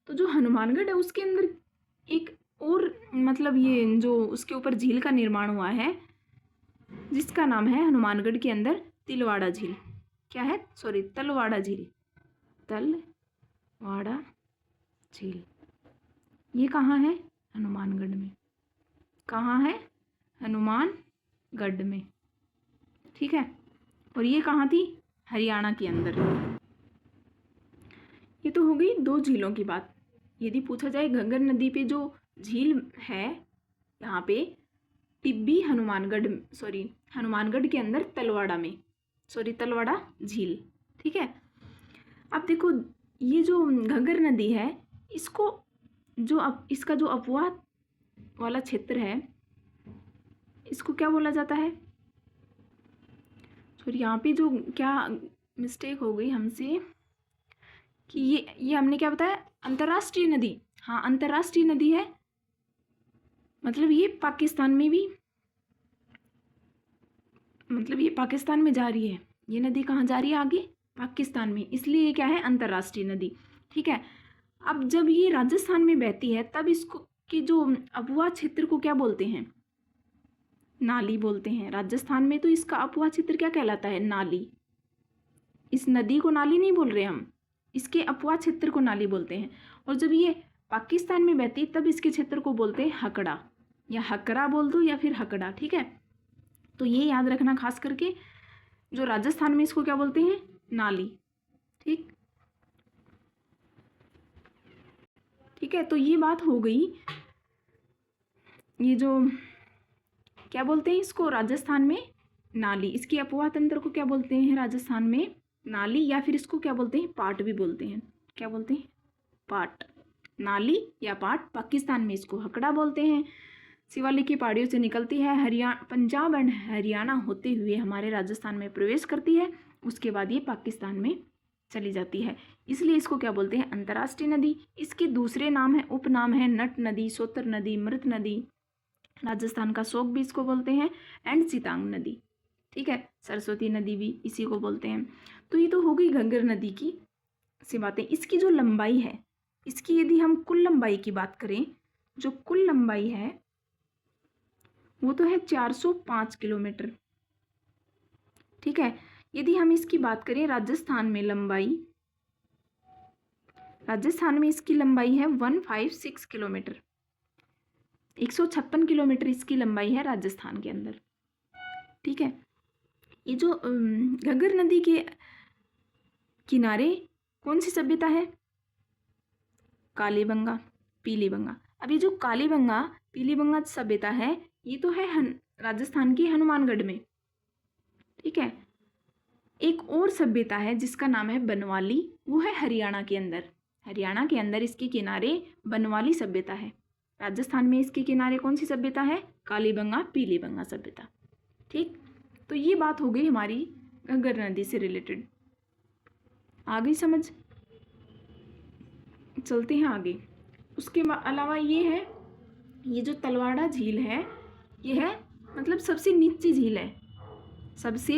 तो जो हनुमानगढ़ है उसके अंदर एक और मतलब ये जो उसके ऊपर झील का निर्माण हुआ है जिसका नाम है हनुमानगढ़ के अंदर तिलवाड़ा झील। क्या है? सॉरी, तलवाड़ा झील। तलवाड़ा झील ये कहाँ है? हनुमानगढ़ में। कहाँ है? हनुमानगढ़ में। ठीक है। और ये कहाँ थी? हरियाणा के अंदर। ये तो हो गई दो झीलों की बात। यदि पूछा जाए घग्गर नदी पे जो झील है यहाँ पे टिब्बी हनुमानगढ़ के अंदर तलवाड़ा झील। ठीक है। अब देखो ये जो घग्गर नदी है इसको इसका जो अपवाह वाला क्षेत्र है इसको क्या बोला जाता है? सॉरी, यहाँ पे जो क्या मिस्टेक हो गई हमसे कि ये हमने क्या बताया? अंतर्राष्ट्रीय नदी। हाँ, अंतर्राष्ट्रीय नदी है, मतलब ये पाकिस्तान में जा रही है। ये नदी कहाँ जा रही है? आगे पाकिस्तान में, इसलिए ये क्या है? अंतर्राष्ट्रीय नदी। ठीक है। अब जब ये राजस्थान में बहती है तब इसको कि जो अपवाह क्षेत्र को क्या बोलते हैं? नाली बोलते हैं। राजस्थान में तो इसका अपवाह क्षेत्र क्या कहलाता है? नाली। इस नदी को नाली नहीं बोल रहे हम, इसके अपवाह क्षेत्र को नाली बोलते हैं। और जब ये पाकिस्तान में बहती तब इसके क्षेत्र को बोलते हैं हकड़ा, या हकरा बोल दो या फिर हकड़ा। ठीक है। तो ये याद रखना, खास करके जो राजस्थान में इसको क्या बोलते हैं? नाली। ठीक है। तो ये बात हो गई। ये जो क्या बोलते हैं इसको राजस्थान में? नाली। इसके अपवाह तंत्र को क्या बोलते हैं राजस्थान में? नाली, या फिर इसको क्या बोलते हैं? पाट भी बोलते हैं। क्या बोलते हैं? पाट। नाली या पाट। पाकिस्तान में इसको हकड़ा बोलते हैं। शिवालिक की पहाड़ियों से निकलती है, पंजाब एंड हरियाणा होते हुए हमारे राजस्थान में प्रवेश करती है, उसके बाद ये पाकिस्तान में चली जाती है। इसलिए इसको क्या बोलते हैं? अंतर्राष्ट्रीय नदी। इसके दूसरे नाम है, उपनाम है नट नदी, सोतर नदी, मृत नदी, राजस्थान का शोक भी इसको बोलते हैं, एंड सीतांग नदी। ठीक है। सरस्वती नदी भी इसी को बोलते हैं। तो ये तो हो गई घग्गर नदी की सी बातें। इसकी जो लंबाई है, इसकी यदि हम कुल लंबाई की बात करें, जो कुल लंबाई है वो तो है 405 किलोमीटर। ठीक है। यदि हम इसकी बात करें राजस्थान में इसकी लंबाई है 156 किलोमीटर। 156 किलोमीटर इसकी लंबाई है राजस्थान के अंदर। ठीक है। ये जो घग्गर नदी के किनारे कौन सी सभ्यता है? कालीबंगा, पीलीबंगा। अब ये जो कालीबंगा पीलीबंगा सभ्यता है ये तो है राजस्थान की हनुमानगढ़ में। ठीक है। एक और सभ्यता है जिसका नाम है बनवाली, वो है हरियाणा के अंदर इसके किनारे बनवाली सभ्यता है। राजस्थान में इसके किनारे कौन सी सभ्यता है? कालीबंगा पीलीबंगा सभ्यता। ठीक। तो ये बात हो गई हमारी घग्गर नदी से रिलेटेड। आ गई समझ? चलते हैं आगे। उसके अलावा ये है, ये जो तलवाड़ा झील है ये है मतलब सबसे नीची झील है, सबसे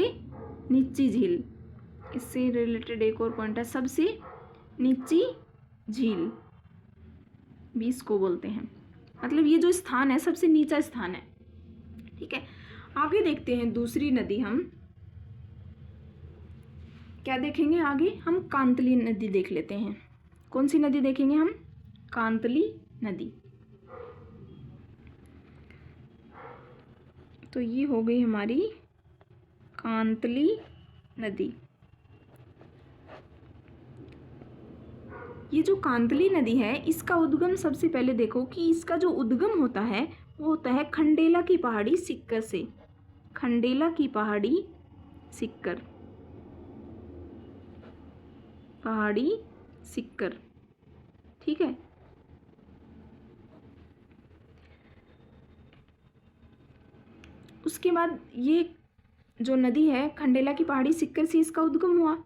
नीची झील। इससे रिलेटेड एक और पॉइंट है, सबसे नीची झील भी इसको बोलते हैं। मतलब ये जो स्थान है सबसे नीचा स्थान है। ठीक है। आगे देखते हैं दूसरी नदी। हम क्या देखेंगे आगे? हम कांतली नदी देख लेते हैं। कौन सी नदी देखेंगे हम? कांतली नदी। तो ये हो गई हमारी कांतली नदी। ये जो कांतली नदी है इसका उद्गम सबसे पहले देखो कि इसका जो उद्गम होता है वो होता है खंडेला की पहाड़ी सिक्कर से। खंडेला की पहाड़ी सिक्कर, पहाड़ी सिक्कर। ठीक है। उसके बाद ये जो नदी है खंडेला की पहाड़ी सिक्कर से इसका उद्गम हुआ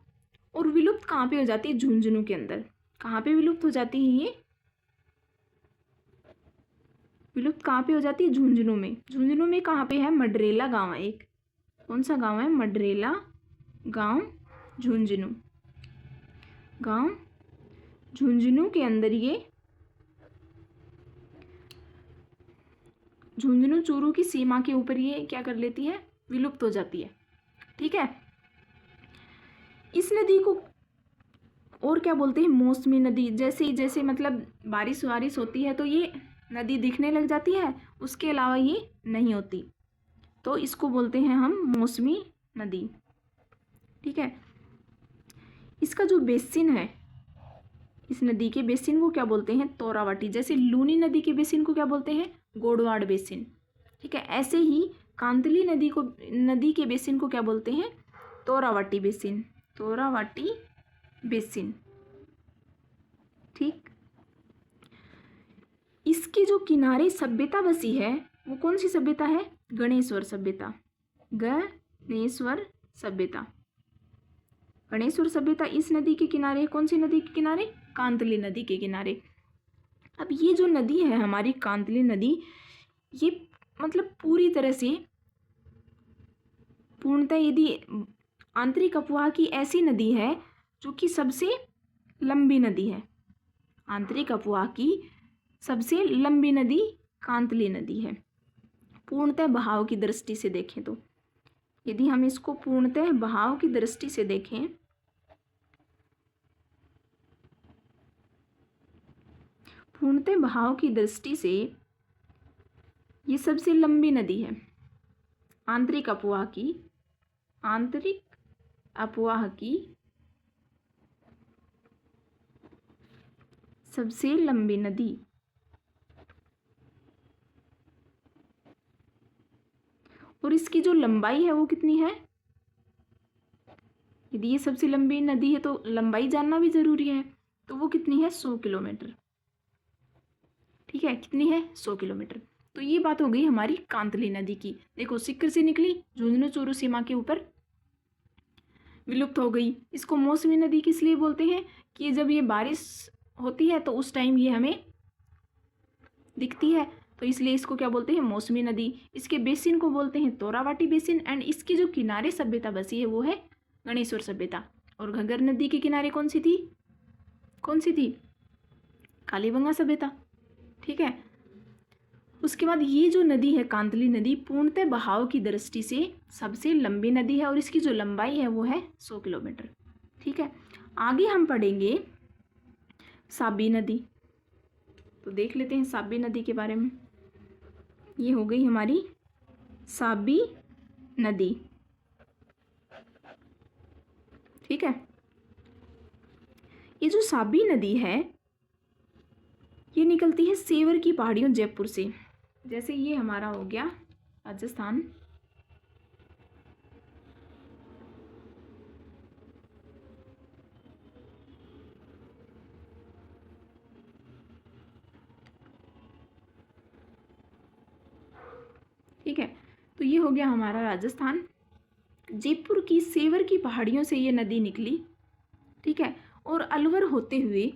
और विलुप्त कहाँ पे हो जाती है? झुंझुनू के अंदर। कहाँ पे विलुप्त हो जाती है ये? विलुप्त कहाँ पे हो जाती है? झुंझुनू में। झुंझुनू में कहाँ पे है? मडरेला गांव है एक। कौन सा गांव है? मडरेला गांव, झुंझुनू गांव, झुंझुनू के अंदर ये झुंझुनू चूरू की सीमा के ऊपर ये क्या कर लेती है, विलुप्त हो जाती है। ठीक है, इस नदी को और क्या बोलते हैं, मौसमी नदी। जैसे जैसे मतलब बारिश वारिश होती है तो ये नदी दिखने लग जाती है, उसके अलावा ये नहीं होती, तो इसको बोलते हैं हम मौसमी नदी। ठीक है, इसका जो बेसिन है, इस नदी के बेसिन को क्या बोलते हैं, तोरावाटी। जैसे लूनी नदी के बेसिन को क्या बोलते हैं, गोडवाड़ बेसिन। ठीक है, ऐसे ही कांतली नदी के बेसिन को क्या बोलते हैं, तोरावाटी बेसिन, तोरावाटी बेसिन। ठीक, इसके जो किनारे सभ्यता बसी है वो कौन सी सभ्यता है, गणेश्वर सभ्यता, गणेश्वर सभ्यता। गणेश्वर सभ्यता इस नदी के किनारे, कौन सी नदी के किनारे, कांतली नदी के किनारे। अब ये जो नदी है हमारी कांतली नदी, ये मतलब पूरी तरह से पूर्णतः यदि आंतरिक अफवाह की ऐसी नदी है जो कि सबसे लंबी नदी है। आंतरिक अफवाह की सबसे लंबी नदी कांतली नदी है, पूर्णतः बहाव की दृष्टि से देखें तो। यदि हम इसको पूर्णतः बहाव की दृष्टि से देखें, पूर्णतः बहाव की दृष्टि से ये सबसे लंबी नदी है। आंतरिक अफवाह की, आंतरिक अफवाह की सबसे लंबी नदी। और इसकी जो लंबाई है वो कितनी है, यदि ये सबसे लंबी नदी है तो लंबाई जानना भी जरूरी है, तो वो कितनी है, 100 किलोमीटर। ठीक है, कितनी है, 100 किलोमीटर। तो ये बात हो गई हमारी कांतली नदी की। देखो, सिक्कर से निकली, झुंझुनू चूरू सीमा के ऊपर विलुप्त हो गई। इसको मौसमी नदी किस लिए बोलते हैं कि जब ये बारिश होती है तो उस टाइम ये हमें दिखती है, तो इसलिए इसको क्या बोलते हैं, मौसमी नदी। इसके बेसिन को बोलते हैं तोरावाटी बेसिन। एंड इसकी जो किनारे सभ्यता बसी है वो है गणेश्वर सभ्यता। और घग्गर नदी के किनारे कौन सी थी, कौन सी थी, कालीबंगा सभ्यता। ठीक है, उसके बाद ये जो नदी है कांतली नदी, पूर्णतः बहाव की दृष्टि से सबसे लंबी नदी है और इसकी जो लंबाई है वो है 100 किलोमीटर। ठीक है, आगे हम पढ़ेंगे साबी नदी। तो देख लेते हैं साबी नदी के बारे में। ये हो गई हमारी साबी नदी। ठीक है, ये जो साबी नदी है ये निकलती है सेवर की पहाड़ियों जयपुर से। जैसे ये हमारा हो गया राजस्थान, ठीक है, तो ये हो गया हमारा राजस्थान। जयपुर की सेवर की पहाड़ियों से ये नदी निकली। ठीक है, और अलवर होते हुए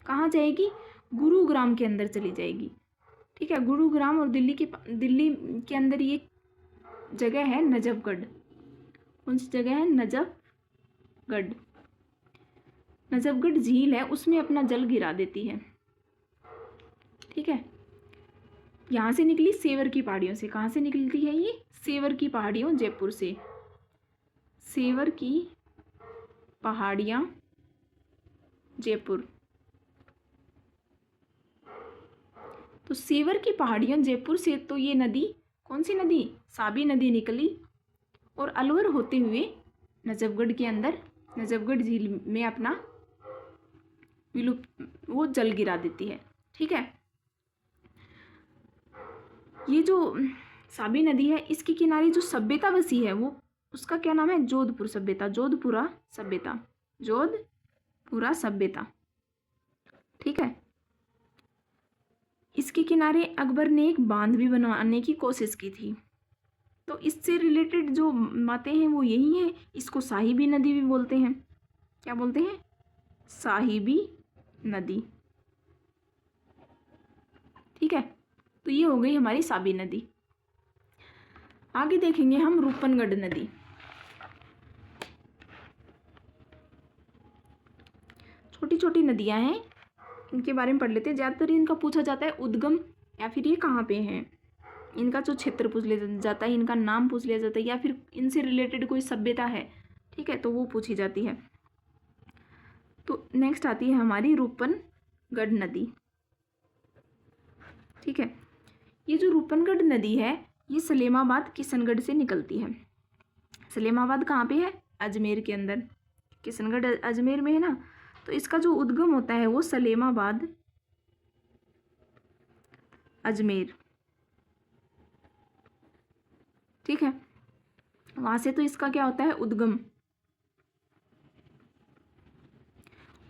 कहाँ जाएगी, गुरुग्राम के अंदर चली जाएगी। ठीक है, गुरुग्राम और दिल्ली के अंदर ये जगह है नजफगढ़। कौन सी जगह है, नजफगढ़। नजफगढ़ झील है, उसमें अपना जल गिरा देती है। ठीक है, यहाँ से निकली सेवर की पहाड़ियों से। कहाँ से निकलती है ये, सेवर की पहाड़ियों जयपुर से। सेवर की पहाड़ियाँ जयपुर। तो सेवर की पहाड़ियों जयपुर से तो ये नदी, कौन सी नदी, साबी नदी निकली और अलवर होते हुए नजफगढ़ के अंदर, नजफगढ़ झील में अपना विलुप्त वो जल गिरा देती है। ठीक है, ये जो साबी नदी है इसके किनारे जो सभ्यता बसी है वो, उसका क्या नाम है, जोधपुर सभ्यता, जोधपुरा सभ्यता, जोधपुरा सभ्यता। ठीक है, इसके किनारे अकबर ने एक बांध भी बनवाने की कोशिश की थी। तो इससे रिलेटेड जो बातें हैं वो यही हैं। इसको साहिबी नदी भी बोलते हैं। क्या बोलते हैं, साहिबी नदी। ठीक है, तो ये हो गई हमारी साबी नदी। आगे देखेंगे हम रूपनगढ़ नदी। छोटी छोटी नदियाँ हैं, इनके बारे में पढ़ लेते हैं। ज़्यादातर इनका पूछा जाता है उद्गम या फिर ये कहाँ पे हैं, इनका जो क्षेत्र पूछ लिया जाता है, इनका नाम पूछ लिया जाता है, या फिर इनसे रिलेटेड कोई सभ्यता है, ठीक है, तो वो पूछी जाती है। तो नेक्स्ट आती है हमारी रूपनगढ़ नदी, ठीक है। ये जो रूपनगढ़ नदी है ये सलेमाबाद किशनगढ़ से निकलती है। सलेमाबाद कहाँ पे है? अजमेर के अंदर। किशनगढ़ अजमेर में है ना, तो इसका जो उद्गम होता है वो सलेमाबाद अजमेर, ठीक है, वहाँ से तो इसका क्या होता है उद्गम।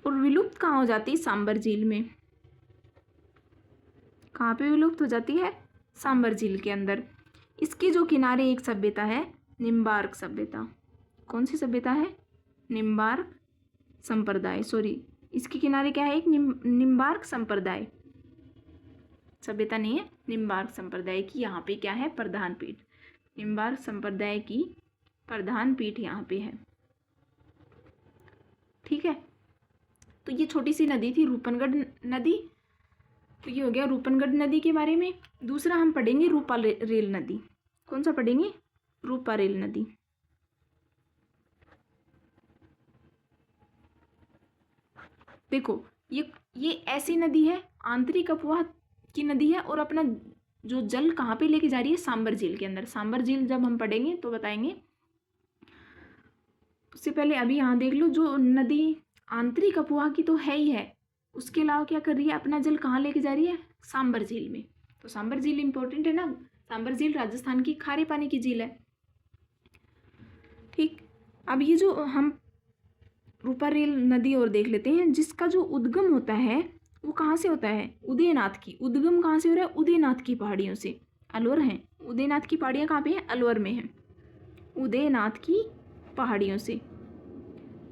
और विलुप्त कहाँ हो जाती है? सांबर झील में। कहाँ पे विलुप्त हो जाती है? सांबर झील के अंदर। इसके जो किनारे एक सभ्यता है निम्बार्क सभ्यता। कौन सी सभ्यता है? निम्बार्क संप्रदाय, सॉरी, इसके किनारे क्या है? एक निम्बार्क संप्रदाय, सभ्यता नहीं है, निम्बार्क संप्रदाय की यहाँ पे क्या है? प्रधान पीठ। निम्बार्क संप्रदाय की प्रधान पीठ यहाँ पे है, ठीक है। तो ये छोटी सी नदी थी रूपनगढ़ नदी। तो ये हो गया रूपनगढ़ नदी के बारे में। दूसरा हम पढ़ेंगे रूपारेल नदी। कौन सा पढ़ेंगे? रूपारेल नदी। देखो ये ऐसी नदी है, आंतरिक अपवाह की नदी है, और अपना जो जल कहाँ पे लेके जा रही है? सांबर झील के अंदर। सांबर झील जब हम पढ़ेंगे तो बताएंगे। उससे पहले अभी यहाँ देख लो, जो नदी आंतरिक अपवाह की तो है ही है, उसके अलावा क्या कर रही है? अपना जल कहाँ लेके जा रही है? सांबर झील में। तो सांबर झील इंपॉर्टेंट है ना, सांबर झील राजस्थान की खारे पानी की झील है, ठीक। अब ये जो हम रूपारेल नदी और देख लेते हैं, जिसका जो उद्गम होता है वो कहाँ से होता है? उदयनाथ की। उद्गम कहाँ से हो रहा है? उदयनाथ की पहाड़ियों से। अलवर हैं, उदयनाथ की पहाड़ियाँ कहाँ पे हैं? अलवर में हैं। उदयनाथ की पहाड़ियों से,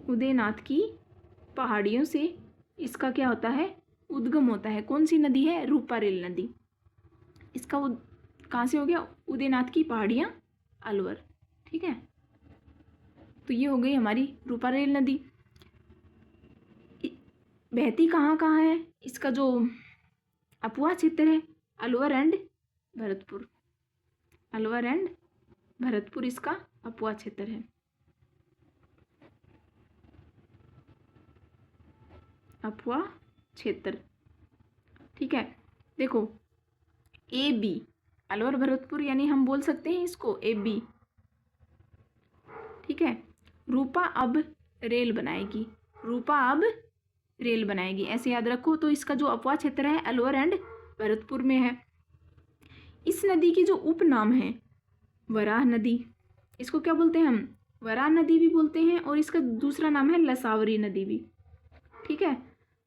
उदयनाथ की पहाड़ियों से इसका क्या होता है? उद्गम होता है। कौन सी नदी है? रूपारेल नदी। इसका कहाँ से हो गया? उदयनाथ की पहाड़ियाँ अलवर, ठीक है। तो ये हो गई हमारी रूपारेल नदी। बहती कहाँ कहाँ है? इसका जो अपवा क्षेत्र है अलवर एंड भरतपुर, अलवर एंड भरतपुर इसका अपवा क्षेत्र है। अपवा क्षेत्र, ठीक है। देखो ए बी, अलवर भरतपुर, यानी हम बोल सकते हैं इसको ए बी, ठीक है। रूपा अब रेल बनाएगी, रूपा अब रेल बनाएगी, ऐसे याद रखो। तो इसका जो अपवा क्षेत्र है अलवर एंड भरतपुर में है। इस नदी की जो उपनाम है वराह नदी, इसको क्या बोलते हैं हम? वराह नदी भी बोलते हैं, और इसका दूसरा नाम है लसावरी नदी भी, ठीक है।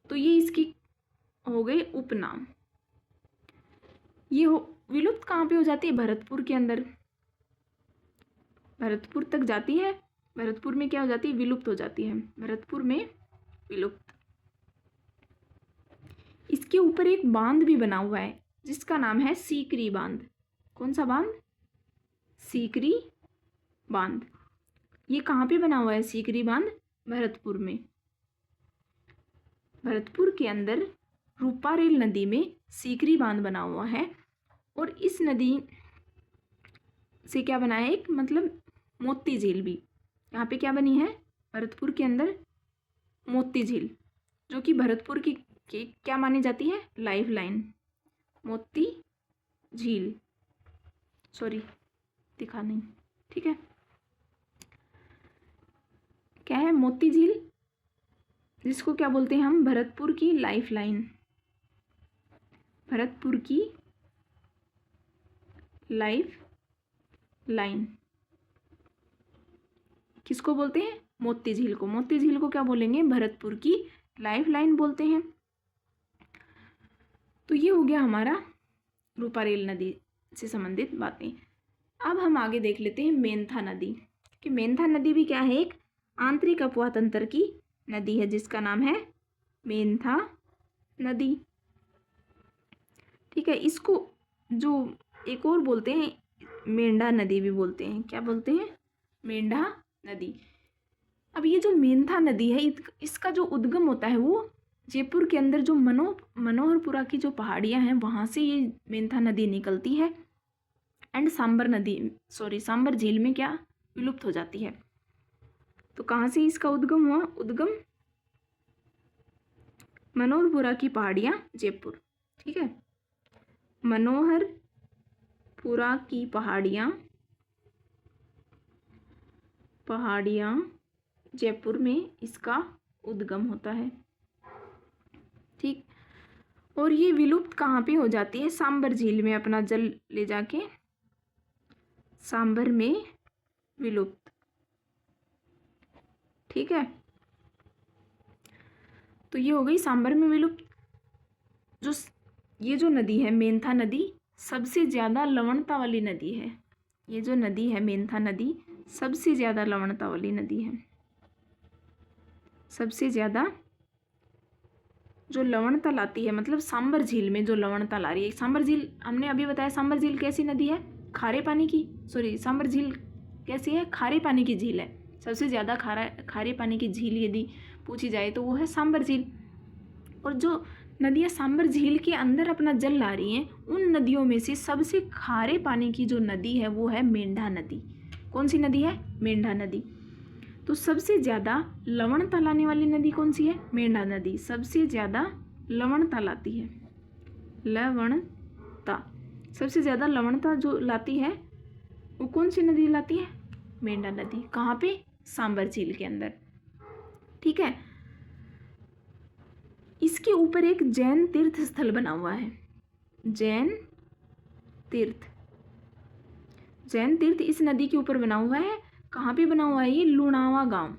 तो ये इसकी हो गई उपनाम। ये विलुप्त कहाँ पे हो जाती है? भरतपुर के अंदर, भरतपुर तक जाती है। भरतपुर में क्या हो जाती है? विलुप्त हो जाती है, भरतपुर में विलुप्त। इसके ऊपर एक बांध भी बना हुआ है जिसका नाम है सीकरी बांध। कौन सा बांध? सीकरी बांध। ये कहाँ पे बना हुआ है सीकरी बांध? भरतपुर में। भरतपुर के अंदर रूपारेल नदी में सीकरी बांध बना हुआ है, और इस नदी से क्या बना है? एक मतलब मोती झील भी यहाँ पे क्या बनी है? भरतपुर के अंदर मोती झील, जो कि भरतपुर की क्या मानी जाती है? Life line. मोती झील, सॉरी दिखा नहीं, ठीक है। क्या है? मोती झील, जिसको क्या बोलते हैं हम? भरतपुर की लाइफ लाइन। भरतपुर की लाइफ लाइन किसको बोलते हैं? मोती झील को। मोती झील को क्या बोलेंगे? भरतपुर की लाइफ लाइन बोलते हैं। तो ये हो गया हमारा रूपारेल नदी से संबंधित बातें। अब हम आगे देख लेते हैं मेंथा नदी, कि मेंथा नदी भी क्या है? एक आंतरिक अपवाह तंत्र की नदी है जिसका नाम है मेंथा नदी, ठीक है। इसको जो एक और बोलते हैं मेंढा नदी भी बोलते हैं। क्या बोलते हैं? मेंढा नदी। अब ये जो मेंथा नदी है इसका जो उद्गम होता है वो जयपुर के अंदर जो मनोहरपुरा की जो पहाड़ियाँ हैं वहाँ से ये मेंथा नदी निकलती है एंड सांबर झील में क्या विलुप्त हो जाती है। तो कहाँ से इसका उद्गम हुआ? उद्गम मनोहरपुरा की पहाड़ियाँ जयपुर, ठीक है, मनोहरपुरा की पहाड़ियाँ जयपुर में इसका उद्गम होता है, ठीक। और ये विलुप्त कहाँ पे हो जाती है? सांबर झील में अपना जल ले जाके सांबर में विलुप्त, ठीक है। तो ये हो गई सांबर में विलुप्त। ये जो नदी है मेंथा नदी सबसे ज़्यादा लवणता वाली नदी है। ये जो नदी है मेंथा नदी सबसे ज़्यादा लवणता वाली नदी है, सबसे ज़्यादा जो लवणता लाती है, मतलब सांबर झील में जो लवणता ला रही है। सांबर झील हमने अभी बताया, सांबर झील कैसी नदी है? खारे पानी की, सांबर झील कैसी है? खारे पानी की झील है। सबसे ज़्यादा खारे पानी की झील यदि पूछी जाए तो वो है सांबर झील। और जो नदियाँ सांबर झील के अंदर अपना जल ला रही हैं उन नदियों में से सबसे खारे पानी की जो नदी है वो है मेंढा नदी। कौन सी नदी है? मेंढा नदी। तो सबसे ज़्यादा लवणता लाने वाली नदी कौन सी है? मेंढा नदी सबसे ज़्यादा लवणता लाती है। लवणता, सबसे ज़्यादा लवणता जो लाती है वो कौन सी नदी लाती है? मेंढा नदी। कहाँ पे? सांबर झील के अंदर, ठीक है। इसके ऊपर एक जैन तीर्थ स्थल बना हुआ है, जैन तीर्थ इस नदी के ऊपर बना हुआ है। कहाँ पे बना हुआ है? ये लुणावा गांव।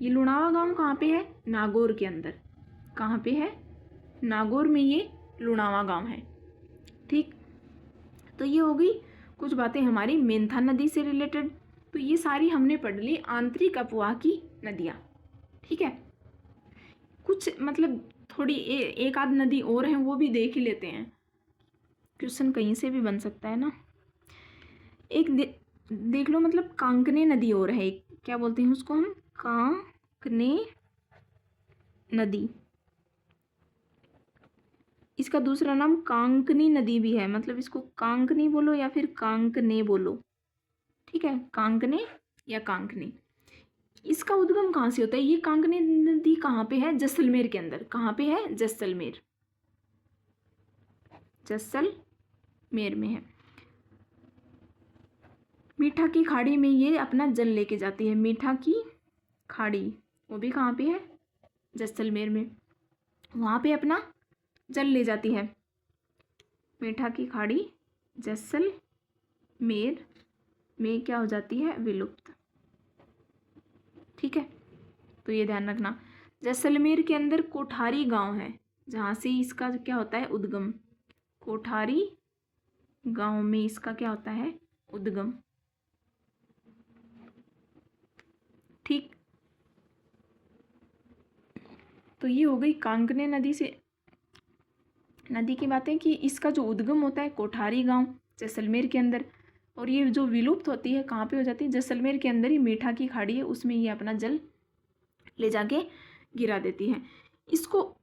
ये लुणावा गांव कहाँ पे है? नागौर के अंदर। कहाँ पे है? नागौर में ये लुणावा गांव है, ठीक। तो ये हो गई कुछ बातें हमारी मेंथा नदी से रिलेटेड। तो ये सारी हमने पढ़ ली आंतरिक अपवाह की नदियाँ, ठीक है। कुछ मतलब थोड़ी एक आध नदी और हैं वो भी देख ही लेते हैं, क्वेश्चन कहीं से भी बन सकता है ना। एक देख लो, मतलब कांकने नदी और है, क्या बोलते हैं उसको हम? कांकने नदी। इसका दूसरा नाम कांकनी नदी भी है, मतलब इसको कांकनी बोलो या फिर कांकने बोलो, ठीक है, कांकने या कांकनी। इसका उद्गम कहाँ से होता है? ये कांकने नदी कहाँ पे है? जैसलमेर के अंदर। कहाँ पे है? जैसलमेर में है। मीठा की खाड़ी में ये अपना जल लेके जाती है। मीठा की खाड़ी वो भी कहाँ पे है? जैसलमेर में। वहाँ पे अपना जल ले जाती है। मीठा की खाड़ी जैसलमेर में क्या हो जाती है? विलुप्त, ठीक है। तो ये ध्यान रखना। जैसलमेर के अंदर कोठारी गांव है जहाँ से इसका क्या होता है? उद्गम। कोठारी गांव में इसका क्या होता है? उद्गम, ठीक। तो ये हो गई कांकने नदी की बातें कि इसका जो उद्गम होता है कोठारी गांव जैसलमेर के अंदर, और ये जो विलुप्त होती है कहाँ पे हो जाती है? जैसलमेर के अंदर ही मीठा की खाड़ी है उसमें ये अपना जल ले जाके गिरा देती है। इसको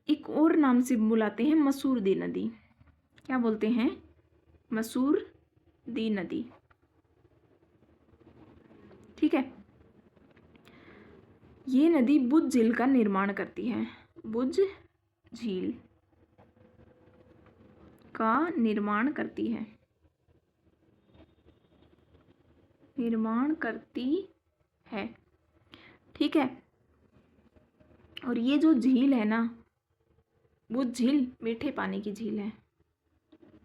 एक और नाम से बुलाते हैं मसूरदी नदी। क्या बोलते हैं? मसूरदी नदी, ठीक है। ये नदी बुद्ध झील का निर्माण करती है। बुद्ध झील का निर्माण करती है, ठीक है। और ये जो झील है ना, बुद्ध झील मीठे पानी की झील है।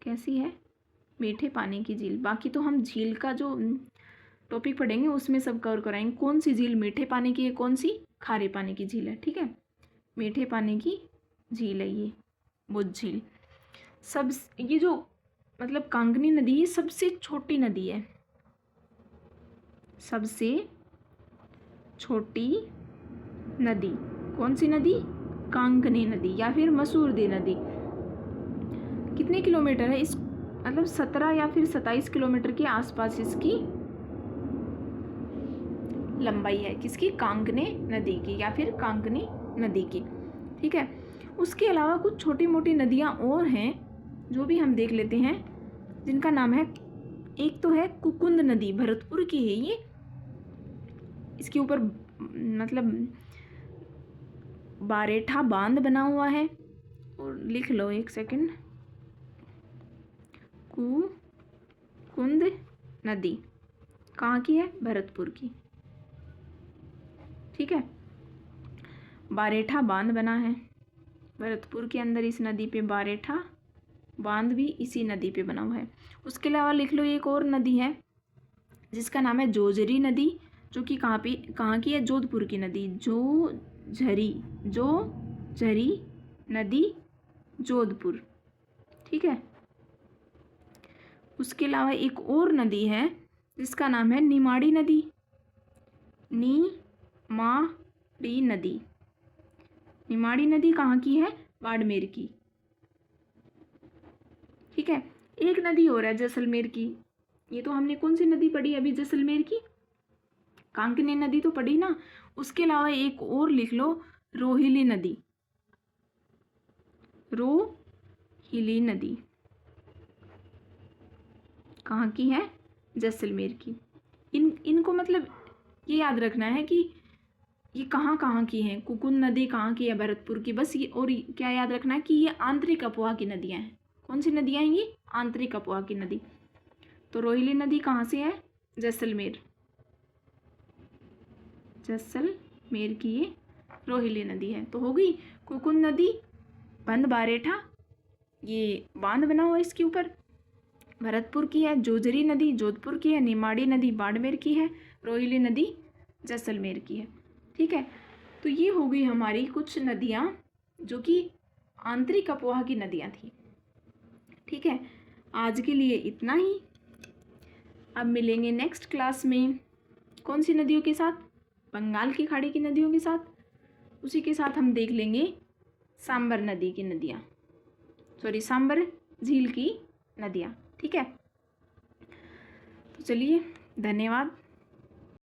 कैसी है? मीठे पानी की झील। बाकी तो हम झील का जो टॉपिक पढ़ेंगे उसमें सब कवर कराएंगे। कौन सी झील मीठे पानी की है, कौन सी खारे पानी की झील है, ठीक है। मीठे पानी की झील है ये बुद्ध झील। ये जो मतलब कांकनी नदी ये सबसे छोटी नदी है, सबसे छोटी नदी। कौन सी नदी? कांकनी नदी या फिर मसूरदी नदी। कितने किलोमीटर है? इस मतलब 17 या फिर 27 किलोमीटर के आसपास इसकी लंबाई है किसकी, कांकने नदी की या फिर कांकनी नदी की। ठीक है, उसके अलावा कुछ छोटी मोटी नदियाँ और हैं जो भी हम देख लेते हैं, जिनका नाम है, एक तो है कुकुंद नदी, भरतपुर की है ये, इसके ऊपर मतलब बारेठा बांध बना हुआ है, और लिख लो एक सेकंड, कुकुंद नदी कहाँ की है, भरतपुर की। ठीक है, बारेठा बांध बना है भरतपुर के अंदर, इस नदी पे बारेठा बांध भी इसी नदी पे बना हुआ है। उसके अलावा लिख लो एक और नदी है जिसका नाम है जोजरी नदी, जो कि कहाँ की है, जोधपुर की नदी, जोजरी नदी, जोधपुर। ठीक है, उसके अलावा एक और नदी है जिसका नाम है निमाड़ी नदी, निमाड़ी नदी। निमाड़ी नदी कहाँ की है, बाड़मेर की। ठीक है, एक नदी और है जैसलमेर की, ये तो हमने कौन सी नदी पढ़ी अभी, जैसलमेर की कांकनी नदी तो पढ़ी ना। उसके अलावा एक और लिख लो, रोहिली नदी, रोहिली नदी कहाँ की है, जैसलमेर की। इनको मतलब ये याद रखना है कि ये कहाँ कहाँ की हैं, कुकुंद नदी कहाँ की है, भरतपुर की, बस ये। और क्या याद रखना है कि ये आंतरिक अपोहा की नदियाँ हैं। कौन सी नदियाँ हैं ये, आंतरिक अपोहा की नदी। तो रोहिली नदी कहाँ से है, जैसलमेर, जैसलमेर की ये रोहिली नदी है। तो हो गई कुकुंद नदी, बंद बारेठा, ये बांध बना हुआ इसके ऊपर, भरतपुर की है। जोजरी नदी जोधपुर की है। निमाड़ी नदी बाड़मेर की है। रोहिली नदी जैसलमेर की है। ठीक है, तो ये हो गई हमारी कुछ नदियाँ जो कि आंतरिक अपोहा की नदियाँ थी। ठीक है, आज के लिए इतना ही। अब मिलेंगे नेक्स्ट क्लास में कौन सी नदियों के साथ, बंगाल की खाड़ी की नदियों के साथ। उसी के साथ हम देख लेंगे सांबर नदी की नदियाँ, सांबर झील की नदियाँ। ठीक है, तो चलिए, धन्यवाद।